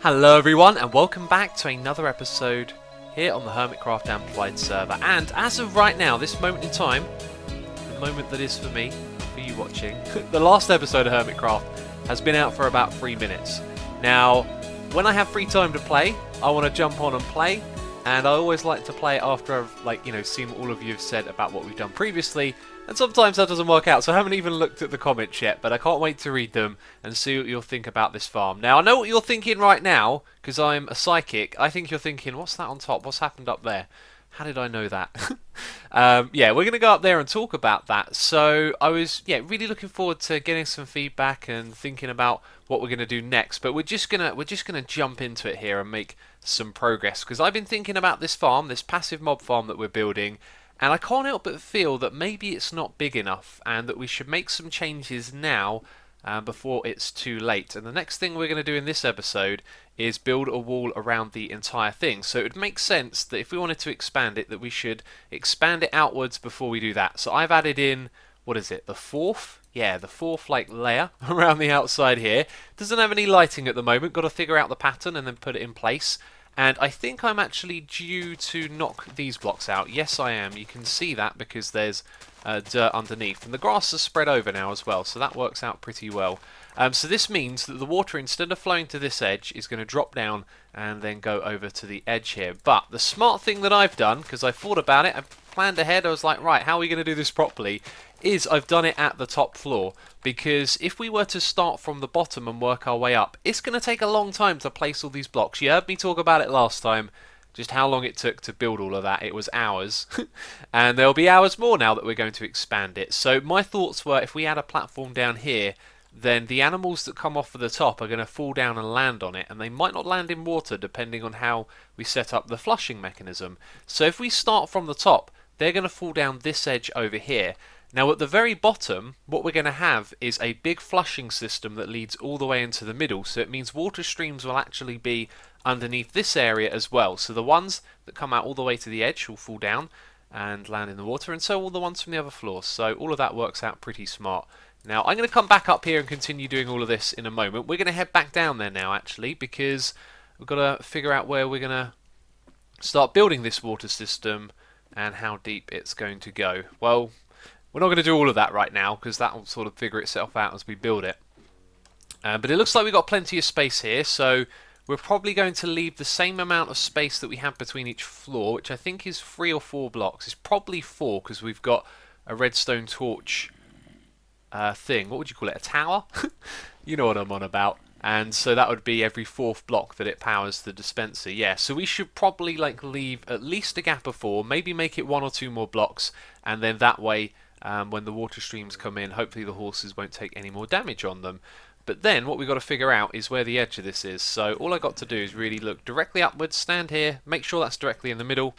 Hello everyone and welcome back to another episode here on the Hermitcraft Amplified server. And as of right now, this moment in time, the moment that is for me, for you watching, the last episode of Hermitcraft has been out for about 3 minutes. Now, when I have free time to play, I want to jump on and play, and I always like to play after I've seen what all of you have said about what we've done previously. And sometimes that doesn't work out, so I haven't even looked at the comments yet, but I can't wait to read them and see what you'll think about this farm. Now, I know what you're thinking right now, because I'm a psychic. I think you're thinking, what's that on top? What's happened up there? How did I know that? Yeah, we're going to go up there and talk about that. So I was really looking forward to getting some feedback and thinking about what we're going to do next. But we're just gonna jump into it here and make some progress, because I've been thinking about this farm, this passive mob farm that we're building. And I can't help but feel that maybe it's not big enough and that we should make some changes now before it's too late. And the next thing we're going to do in this episode is build a wall around the entire thing. So it would make sense that if we wanted to expand it, that we should expand it outwards before we do that. So I've added in, what is it, the fourth? Yeah, the fourth layer around the outside here. Doesn't have any lighting at the moment. Got to figure out the pattern and then put it in place. And I think I'm actually due to knock these blocks out. Yes, I am. You can see that because there's dirt underneath. And the grass has spread over now as well, so that works out pretty well. So this means that the water, instead of flowing to this edge, is going to drop down and then go over to the edge here. But the smart thing that I've done, because I thought about it, I planned ahead, I was like, right, how are we going to do this properly? Is I've done it at the top floor, because if we were to start from the bottom and work our way up, it's going to take a long time to place all these blocks. You heard me talk about it last time, just how long it took to build all of that. It was hours, and there'll be hours more now that we're going to expand it. So my thoughts were, if we add a platform down here, then the animals that come off of the top are going to fall down and land on it, and they might not land in water depending on how we set up the flushing mechanism. So if we start from the top, they're going to fall down this edge over here. Now at the very bottom, what we're going to have is a big flushing system that leads all the way into the middle, so it means water streams will actually be underneath this area as well. So the ones that come out all the way to the edge will fall down and land in the water, and so will the ones from the other floors. So all of that works out pretty smart. Now I'm going to come back up here and continue doing all of this in a moment. We're going to head back down there now actually, because we've got to figure out where we're going to start building this water system and how deep it's going to go. Well, we're not going to do all of that right now, because that will sort of figure itself out as we build it. But it looks like we've got plenty of space here, so we're probably going to leave the same amount of space that we have between each floor, which I think is 3 or 4 blocks. It's probably 4, because we've got a redstone torch thing. What would you call it? A tower? You know what I'm on about. And so that would be every 4th block that it powers the dispenser. Yeah, so we should probably leave at least a gap of 4, maybe make it 1 or 2 more blocks, and then that way, when the water streams come in, hopefully the horses won't take any more damage on them. But then what we've got to figure out is where the edge of this is. So all I've got to do is really look directly upwards, stand here, make sure that's directly in the middle,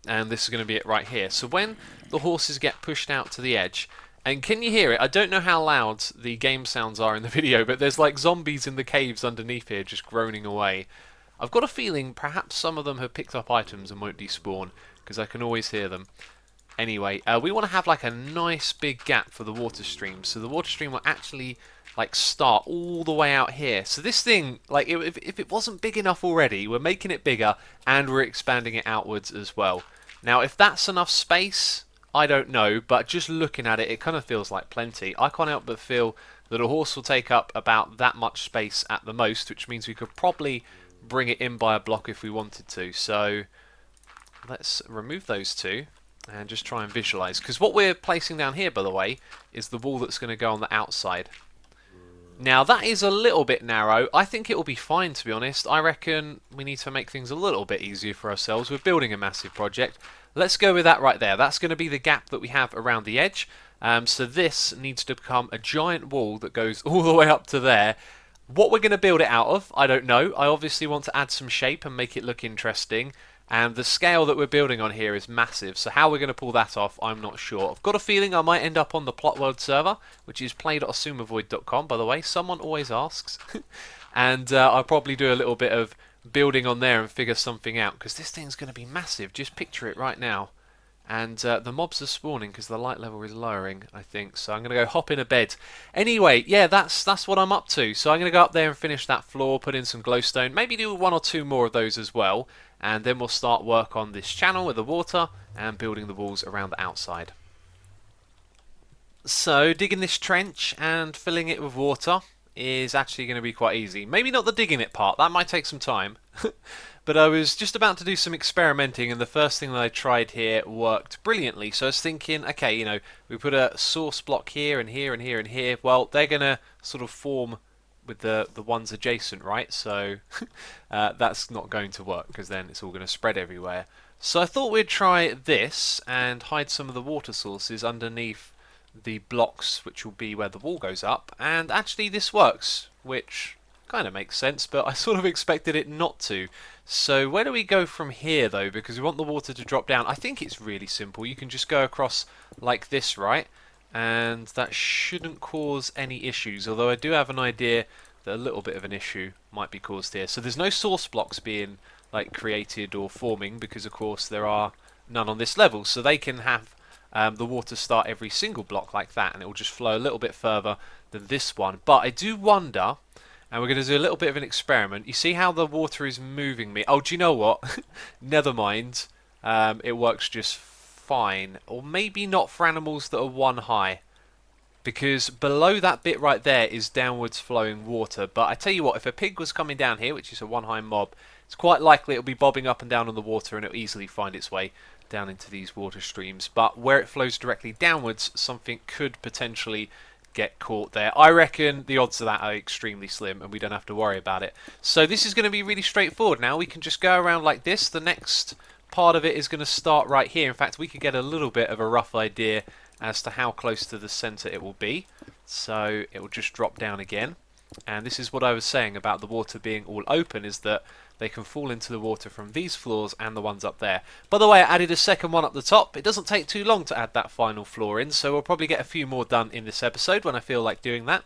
and this is going to be it right here. So when the horses get pushed out to the edge, and can you hear it? I don't know how loud the game sounds are in the video, but there's like zombies in the caves underneath here just groaning away. I've got a feeling perhaps some of them have picked up items and won't despawn, because I can always hear them. Anyway, we want to have like a nice big gap for the water stream, so the water stream will actually start all the way out here. So this thing, if it wasn't big enough already, we're making it bigger and we're expanding it outwards as well. Now if that's enough space, I don't know, but just looking at it, it kind of feels like plenty. I can't help but feel that a horse will take up about that much space at the most, which means we could probably bring it in by a block if we wanted to. So let's remove those two and just try and visualize, because what we're placing down here, by the way, is the wall that's going to go on the outside. Now that is a little bit narrow. I think it will be fine, to be honest. I reckon we need to make things a little bit easier for ourselves. We're building a massive project. Let's go with that right there. That's going to be the gap that we have around the edge. So this needs to become a giant wall that goes all the way up to there. What we're going to build it out of, I don't know. I obviously want to add some shape and make it look interesting. And the scale that we're building on here is massive, so how we're going to pull that off, I'm not sure. I've got a feeling I might end up on the Plot World server, which is play.xisumavoid.com, by the way. Someone always asks. And I'll probably do a little bit of building on there and figure something out, because this thing's going to be massive. Just picture it right now. And the mobs are spawning because the light level is lowering, I think. So I'm going to go hop in a bed. Anyway, yeah, that's what I'm up to. So I'm going to go up there and finish that floor, put in some glowstone, maybe do one or two more of those as well. And then we'll start work on this channel with the water and building the walls around the outside. So digging this trench and filling it with water is actually going to be quite easy. Maybe not the digging it part, that might take some time. But I was just about to do some experimenting, and the first thing that I tried here worked brilliantly. So I was thinking, okay, you know, we put a source block here and here and here and here. Well, they're going to sort of form with the ones adjacent, right? So that's not going to work because then it's all going to spread everywhere. So I thought we'd try this and hide some of the water sources underneath the blocks, which will be where the wall goes up. And actually this works, which kind of makes sense, but I sort of expected it not to. So where do we go from here though, because we want the water to drop down? I think it's really simple. You can just go across like this, right? And that shouldn't cause any issues, although I do have an idea that a little bit of an issue might be caused here. So there's no source blocks being like created or forming, because of course there are none on this level, so they can have the water start every single block like that, and it will just flow a little bit further than this one. But I do wonder, and we're going to do a little bit of an experiment. You see how the water is moving me? Oh, do you know what? Never mind. It works just fine. Or maybe not for animals that are 1 high. Because below that bit right there is downwards flowing water. But I tell you what, if a pig was coming down here, which is a 1 high mob, it's quite likely it'll be bobbing up and down on the water, and it'll easily find its way down into these water streams. But where it flows directly downwards, something could potentially get caught there. I reckon the odds of that are extremely slim, and we don't have to worry about it. So this is going to be really straightforward now. We can just go around like this. The next part of it is going to start right here. In fact, we could get a little bit of a rough idea as to how close to the center it will be. So it will just drop down again. And this is what I was saying about the water being all open, is that they can fall into the water from these floors and the ones up there. By the way, I added a second one up the top. It doesn't take too long to add that final floor in, so we'll probably get a few more done in this episode when I feel like doing that.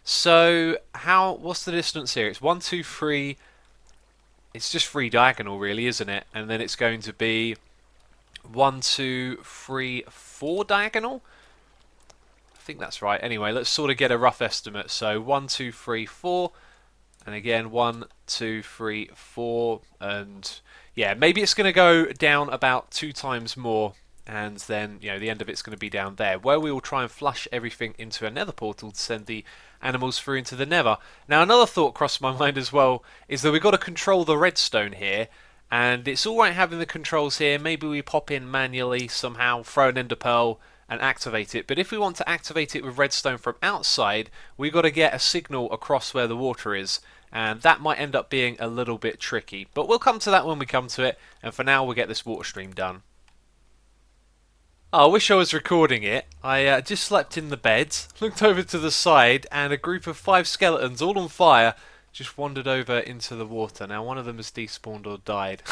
So what's the distance here? It's 1, 2, 3. It's just 3 diagonal really, isn't it? And then it's going to be 1, 2, 3, 4 diagonal. I think that's right. Anyway, let's sort of get a rough estimate. So 1, 2, 3, 4. And again, 1, 2, 3, 4, and yeah, maybe it's going to go down about 2 times more, and then, you know, the end of it's going to be down there, where we will try and flush everything into a nether portal to send the animals through into the nether. Now, another thought crossed my mind as well, is that we've got to control the redstone here, and it's alright having the controls here. Maybe we pop in manually somehow, throw an ender pearl, and activate it. But if we want to activate it with redstone from outside, we've got to get a signal across where the water is, and that might end up being a little bit tricky. But we'll come to that when we come to it, and for now we'll get this water stream done. Oh, I wish I was recording it. I just slept in the bed, looked over to the side, and a group of 5 skeletons, all on fire, just wandered over into the water. Now one of them has despawned or died.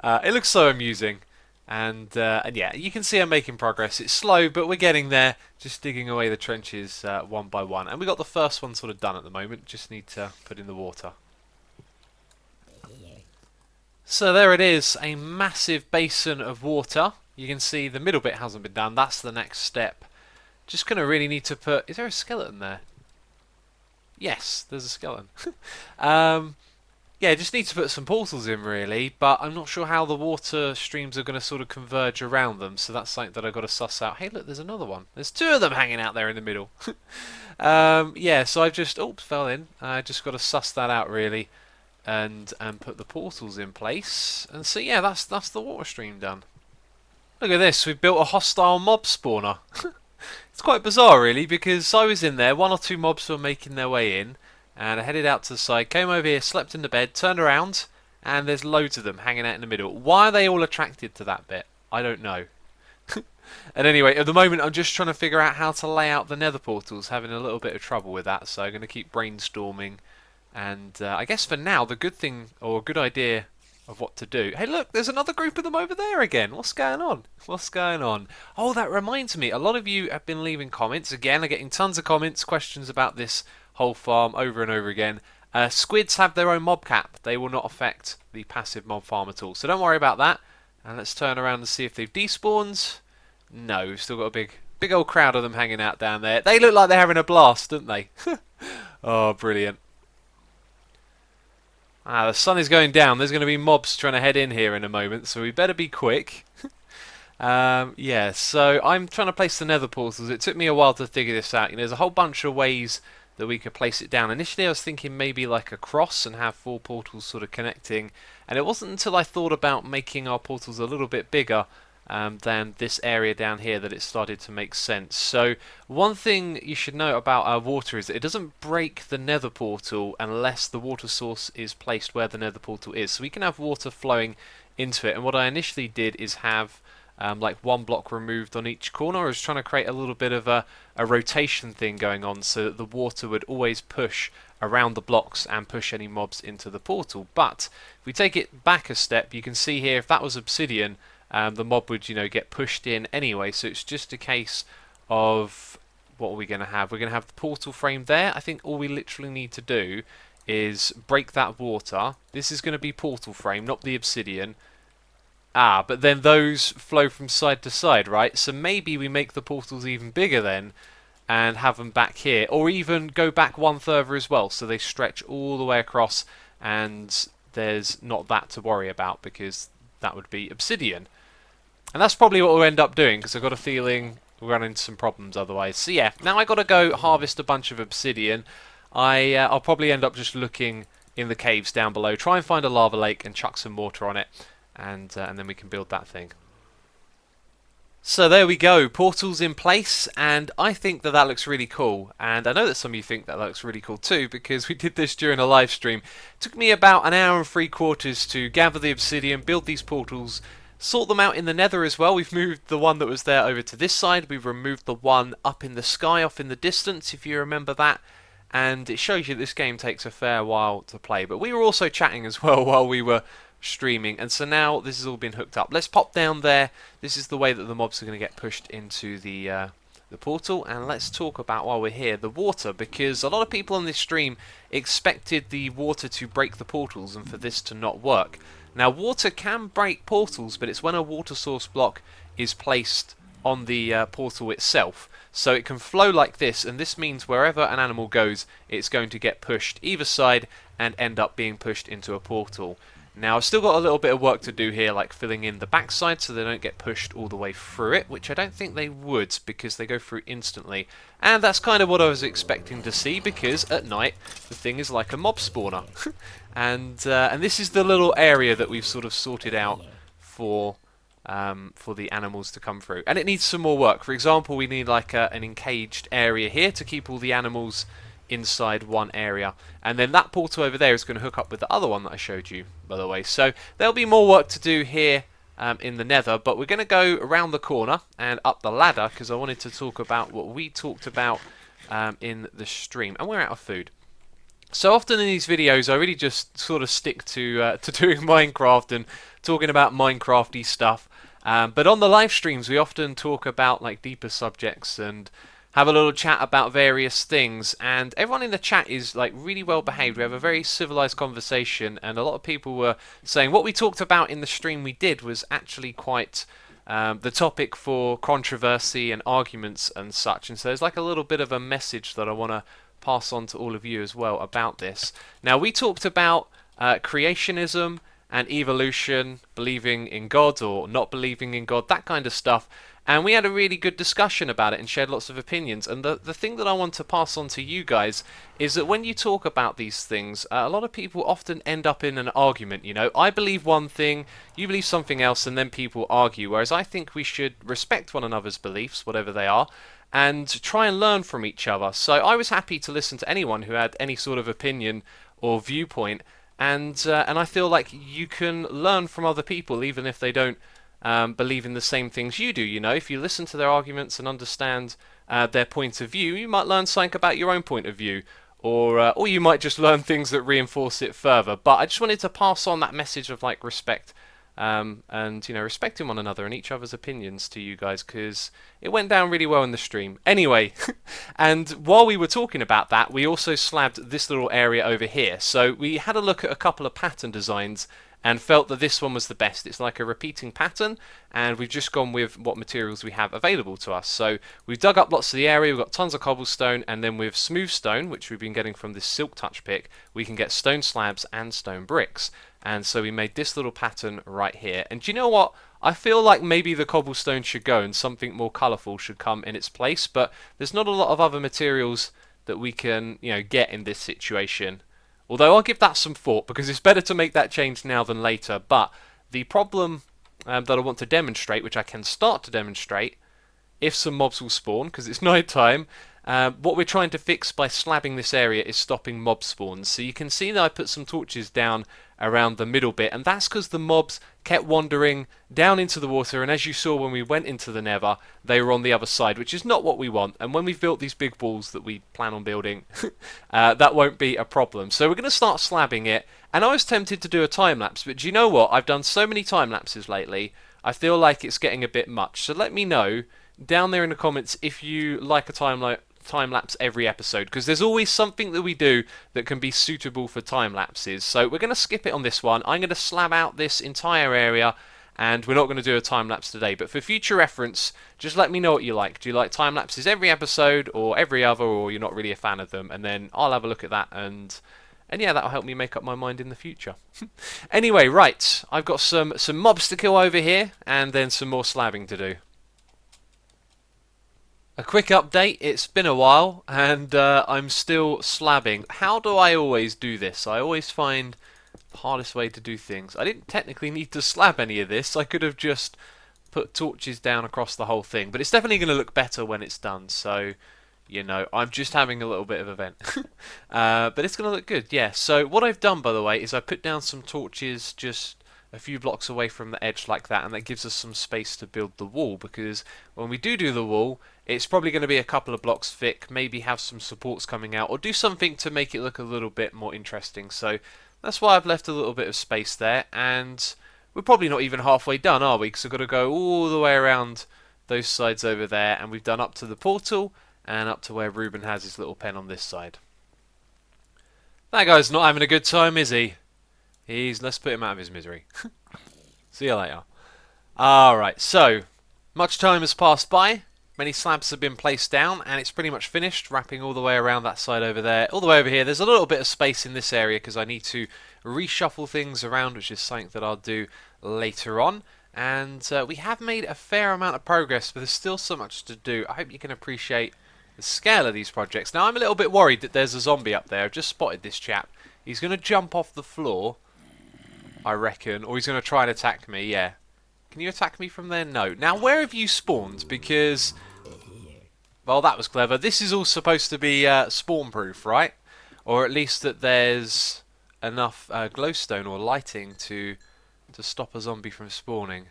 It looks so amusing. And yeah, you can see I'm making progress. It's slow, but we're getting there. Just digging away the trenches one by one. And we got the first one sort of done at the moment. Just need to put in the water. So there it is, a massive basin of water. You can see the middle bit hasn't been done. That's the next step. Just going to really need to put... Is there a skeleton there? Yes, there's a skeleton. Yeah, just need to put some portals in really, but I'm not sure how the water streams are going to sort of converge around them, so that's something that I've got to suss out. Hey look, there's another one. There's 2 of them hanging out there in the middle. Yeah, so I've just... Oops, fell in. I just got to suss that out really, and put the portals in place. And so yeah, that's the water stream done. Look at this, we've built a hostile mob spawner. It's quite bizarre really, because I was in there, 1 or 2 mobs were making their way in, and I headed out to the side, came over here, slept in the bed, turned around, and there's loads of them hanging out in the middle. Why are they all attracted to that bit? I don't know. And anyway, at the moment I'm just trying to figure out how to lay out the nether portals, having a little bit of trouble with that, so I'm going to keep brainstorming. And I guess for now, the good thing, or a good idea of what to do... Hey look, there's another group of them over there again. What's going on? What's going on? Oh, that reminds me, a lot of you have been leaving comments. Again, I'm getting tons of comments, questions about this whole farm over and over again. Squids have their own mob cap. They will not affect the passive mob farm at all, so don't worry about that. And let's turn around and see if they've despawned. No, we've still got a big old crowd of them hanging out down there. They look like they're having a blast, don't they? Oh, brilliant. Ah, the sun is going down. There's going to be mobs trying to head in here in a moment, so we better be quick. Yeah, so I'm trying to place the nether portals. It took me a while to figure this out. You know, there's a whole bunch of ways that we could place it down. Initially I was thinking maybe like a cross and have 4 portals sort of connecting, and it wasn't until I thought about making our portals a little bit bigger than this area down here that it started to make sense. So one thing you should know about our water is that it doesn't break the nether portal unless the water source is placed where the nether portal is. So we can have water flowing into it, and what I initially did is have like 1 block removed on each corner. I was trying to create a little bit of a rotation thing going on so that the water would always push around the blocks and push any mobs into the portal. But if we take it back a step, you can see here if that was obsidian, the mob would, you know, get pushed in anyway. So it's just a case of what are we going to have? We're going to have the portal frame there. I think all we literally need to do is break that water. This is going to be portal frame, not the obsidian. Ah, but then those flow from side to side, right? So maybe we make the portals even bigger then and have them back here, or even go back 1 further as well, so they stretch all the way across and there's not that to worry about because that would be obsidian. And that's probably what we'll end up doing because I've got a feeling we'll run into some problems otherwise. So yeah, now I've got to go harvest a bunch of obsidian. I'll probably end up just looking in the caves down below, try and find a lava lake and chuck some mortar on it. And then we can build that thing. So there we go, portals in place, and I think that looks really cool. And I know that some of you think that looks really cool too, because we did this during a live stream. It took me about 1 hour and 3/4 to gather the obsidian, build these portals, sort them out in the nether as well. We've moved the one that was there over to this side. We've removed the one up in the sky, off in the distance, if you remember that. And it shows you this game takes a fair while to play. But we were also chatting as well while we were streaming, and so now this has all been hooked up. Let's pop down there. This is the way that the mobs are going to get pushed into the portal, and let's talk about, while we're here, the water, because a lot of people on this stream expected the water to break the portals and for this to not work. Now water can break portals, but it's when a water source block is placed on the portal itself. So it can flow like this, and this means wherever an animal goes, it's going to get pushed either side and end up being pushed into a portal. Now I've still got a little bit of work to do here, like filling in the backside so they don't get pushed all the way through it, which I don't think they would because they go through instantly. And that's kind of what I was expecting to see, because at night the thing is like a mob spawner. and this is the little area that we've sort of sorted out for the animals to come through. And it needs some more work. For example, we need like an encaged area here to keep all the animals inside one area, and then that portal over there is going to hook up with the other one that I showed you, by the way. So there'll be more work to do here in the nether, but we're going to go around the corner and up the ladder because I wanted to talk about what we talked about in the stream. And we're out of food. So often in these videos I really just sort of stick to doing Minecraft and talking about Minecrafty stuff, but on the live streams we often talk about like deeper subjects and have a little chat about various things, and everyone in the chat is like really well behaved. We have a very civilized conversation, and a lot of people were saying what we talked about in the stream we did was actually quite the topic for controversy and arguments and such. And so there's like a little bit of a message that I want to pass on to all of you as well about this. Now we talked about creationism and evolution, believing in God or not believing in God, that kind of stuff. And we had a really good discussion about it and shared lots of opinions. And the thing that I want to pass on to you guys is that when you talk about these things, a lot of people often end up in an argument. You know, I believe one thing, you believe something else, and then people argue. Whereas I think we should respect one another's beliefs, whatever they are, and try and learn from each other. So I was happy to listen to anyone who had any sort of opinion or viewpoint. And I feel like you can learn from other people even if they don't believe in the same things you do. You know, if you listen to their arguments and understand their point of view, you might learn something about your own point of view, or you might just learn things that reinforce it further. But I just wanted to pass on that message of like respect and respecting one another and each other's opinions to you guys, because it went down really well in the stream. Anyway, and while we were talking about that, we also slabbed this little area over here. So we had a look at a couple of pattern designs and felt that this one was the best. It's like a repeating pattern, and we've just gone with what materials we have available to us. So we've dug up lots of the area, we've got tons of cobblestone, and then with smooth stone, which we've been getting from this silk touch pick, we can get stone slabs and stone bricks. And so we made this little pattern right here. And do you know what? I feel like maybe the cobblestone should go and something more colourful should come in its place, but there's not a lot of other materials that we can, get in this situation. Although I'll give that some thought, because it's better to make that change now than later. But the problem that I want to demonstrate, which I can start to demonstrate, if some mobs will spawn, because it's night time, what we're trying to fix by slabbing this area is stopping mob spawns. So you can see that I put some torches down around the middle bit, and that's because the mobs kept wandering down into the water, and as you saw when we went into the nether, they were on the other side, which is not what we want. And when we've built these big walls that we plan on building, that won't be a problem. So we're going to start slabbing it, and I was tempted to do a time lapse, but do you know what? I've done so many time lapses lately, I feel like it's getting a bit much. So let me know down there in the comments if you like a time lapse every episode, because there's always something that we do that can be suitable for time lapses. So we're going to skip it on this one. I'm going to slab out this entire area, and we're not going to do a time lapse today, but for future reference, just let me know what you like. Do you like time lapses every episode or every other, or you're not really a fan of them? And then I'll have a look at that, and yeah, that'll help me make up my mind in the future. Anyway, right, I've got some mobs to kill over here, and then some more slabbing to do. A quick update, it's been a while, and I'm still slabbing. How do I always do this? I always find the hardest way to do things. I didn't technically need to slab any of this. I could have just put torches down across the whole thing, but it's definitely going to look better when it's done, so I'm just having a little bit of a vent. But it's going to look good, yeah. So what I've done, by the way, is I put down some torches just a few blocks away from the edge like that, and that gives us some space to build the wall, because when we do the wall, it's probably going to be a couple of blocks thick, maybe have some supports coming out, or do something to make it look a little bit more interesting. So that's why I've left a little bit of space there, and we're probably not even halfway done, are we? Because we've got to go all the way around those sides over there, and we've done up to the portal, and up to where Ruben has his little pen on this side. That guy's not having a good time, is he? Let's put him out of his misery. See you later. Alright, so much time has passed by. Many slabs have been placed down, and it's pretty much finished, wrapping all the way around that side over there. All the way over here, there's a little bit of space in this area because I need to reshuffle things around, which is something that I'll do later on. And we have made a fair amount of progress, but there's still so much to do. I hope you can appreciate the scale of these projects. Now, I'm a little bit worried that there's a zombie up there. I've just spotted this chap. He's going to jump off the floor, I reckon, or he's going to try and attack me, yeah. Can you attack me from there? No. Now, where have you spawned? Because, well, that was clever. This is all supposed to be spawn-proof, right? Or at least that there's enough glowstone or lighting to stop a zombie from spawning.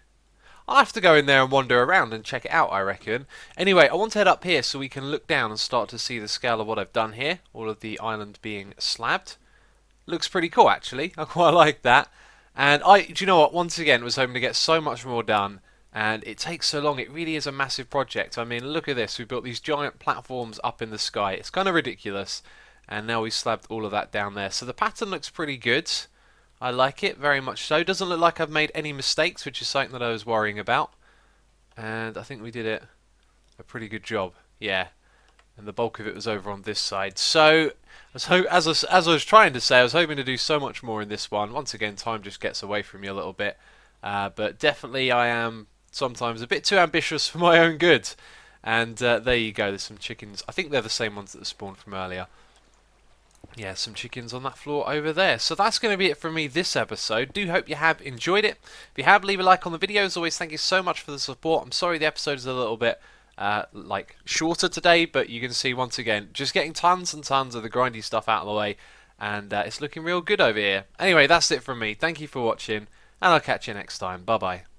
I'll have to go in there and wander around and check it out, I reckon. Anyway, I want to head up here so we can look down and start to see the scale of what I've done here. All of the island being slabbed. Looks pretty cool, actually. I quite like that. And do you know what? Once again, was hoping to get so much more done, and it takes so long. It really is a massive project. I mean, look at this. We've built these giant platforms up in the sky. It's kind of ridiculous. And now we've slabbed all of that down there. So the pattern looks pretty good. I like it, very much so. Doesn't look like I've made any mistakes, which is something that I was worrying about. And I think we did it a pretty good job. Yeah. And the bulk of it was over on this side. So, as I was trying to say, I was hoping to do so much more in this one. Once again, time just gets away from you a little bit. But definitely I am sometimes a bit too ambitious for my own good. And there you go, there's some chickens. I think they're the same ones that spawned from earlier. Yeah, some chickens on that floor over there. So that's going to be it from me this episode. Do hope you have enjoyed it. If you have, leave a like on the video. As always, thank you so much for the support. I'm sorry the episode is a little bit shorter today, but you can see once again, just getting tons and tons of the grindy stuff out of the way, and it's looking real good over here. Anyway, that's it from me. Thank you for watching, and I'll catch you next time. Bye bye.